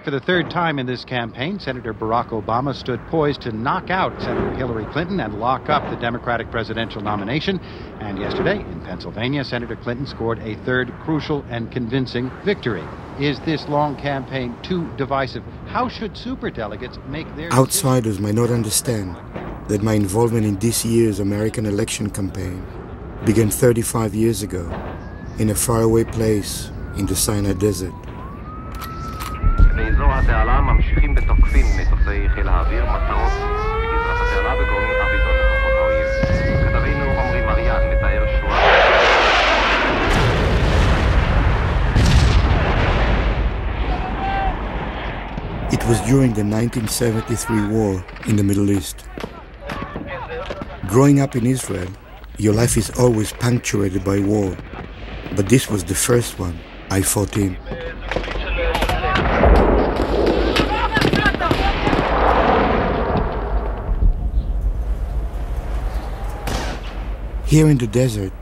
For the third time in this campaign, Senator Barack Obama stood poised to knock out Senator Hillary Clinton and lock up the Democratic presidential nomination. And yesterday, in Pennsylvania, Senator Clinton scored a third crucial and convincing victory. Is this long campaign too divisive? How should superdelegates make their Outsiders might not understand that my involvement in this year's American election campaign began 35 years ago in a faraway place in the Sinai Desert. באזור התעלה ממשיכים בתוקפים מטוסי חיל האוויר מטרות בגזרת התעלה וגורמים אבידות לכוחות האויב. כתבינו עמרי מריאן מתאר שורה. It was during the 1973 war in the Middle East. Growing up in Israel, your life is always punctuated by war, but this was the first one I fought in. Here in the desert,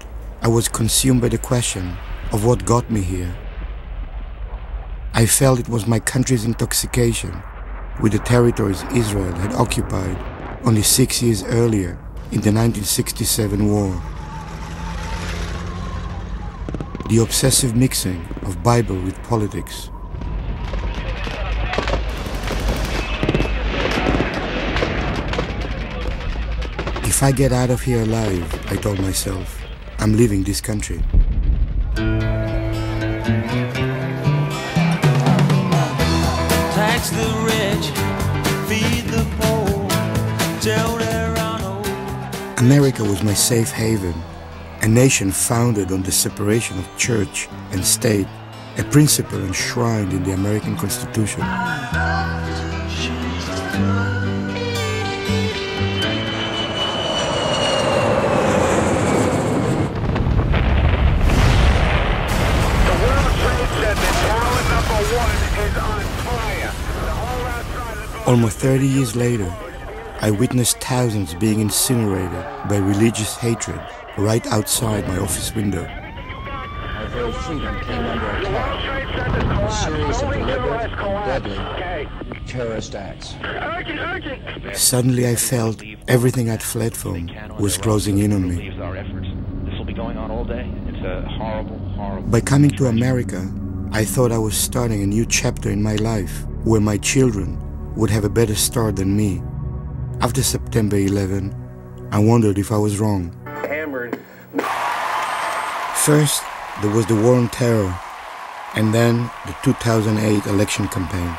I was consumed by the question of what got me here. I felt it was my country's intoxication with the territories Israel had occupied only 6 years earlier in the 1967 war. The obsessive mixing of Bible with politics. If I get out of here alive, I told myself, I'm leaving this country. Tax the rich, feed the poor, till they're on old. America was my safe haven, a nation founded on the separation of church and state, a principle enshrined in the American Constitution. Almost 30 years later, I witnessed thousands being incinerated by religious hatred right outside my office window. Our very freedom came under attack. A series of deliberate, deadly terrorist acts. Suddenly I felt everything I'd fled from was closing in on me. This will be going on all day. It's a horrible, horrible... By coming to America, I thought I was starting a new chapter in my life where my children would have a better start than me. After September 11, I wondered if I was wrong. Hammered. First, there was the war on terror, and then the 2008 election campaign.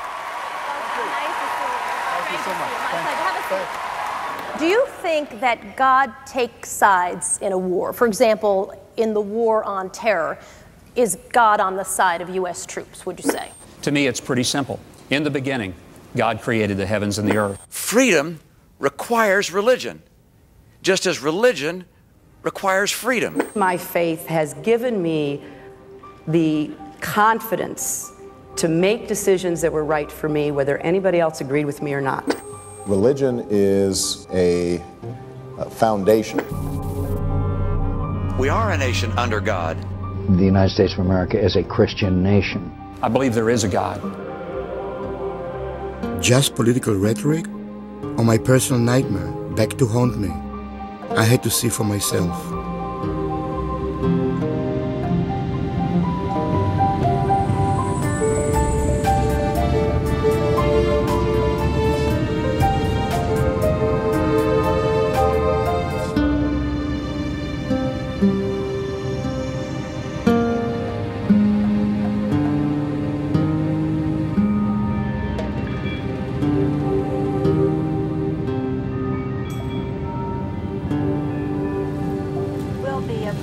Do you think that God takes sides in a war? For example, in the war on terror, is God on the side of U.S. troops, would you say? To me, it's pretty simple. In the beginning, God created the heavens and the earth. Freedom requires religion, just as religion requires freedom. My faith has given me the confidence to make decisions that were right for me, whether anybody else agreed with me or not. Religion is a foundation. We are a nation under God. The United States of America is a Christian nation. I believe there is a God. Just political rhetoric, or my personal nightmare back to haunt me? I had to see for myself.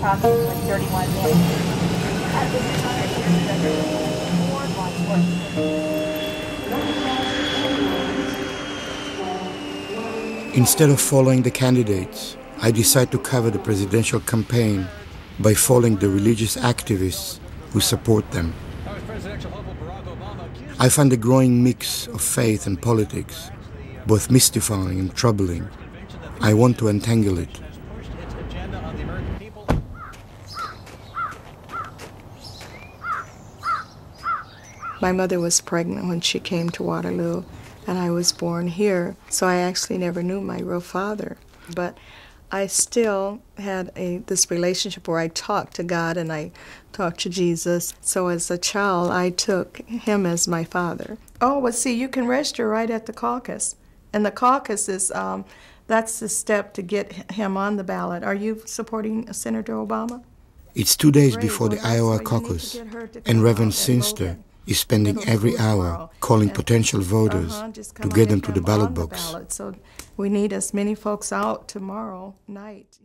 Approximately 31 minutes. Instead of following the candidates, I decided to cover the presidential campaign by following the religious activists who support them. I find a growing mix of faith and politics, both mystifying and troubling. I want to untangle it. My mother was pregnant when she came to Waterloo, and I was born here, so I actually never knew my real father. But I still had this relationship where I talked to God and I talked to Jesus. So as a child, I took him as my father. Oh, well, see, you can register right at the caucus. And the caucus is, that's the step to get him on the ballot. Are you supporting Senator Obama? It's 2 days before the Iowa caucus, and Reverend Sinster is spending every hour calling potential voters to get them to the ballot box. So we need as many folks out tomorrow night.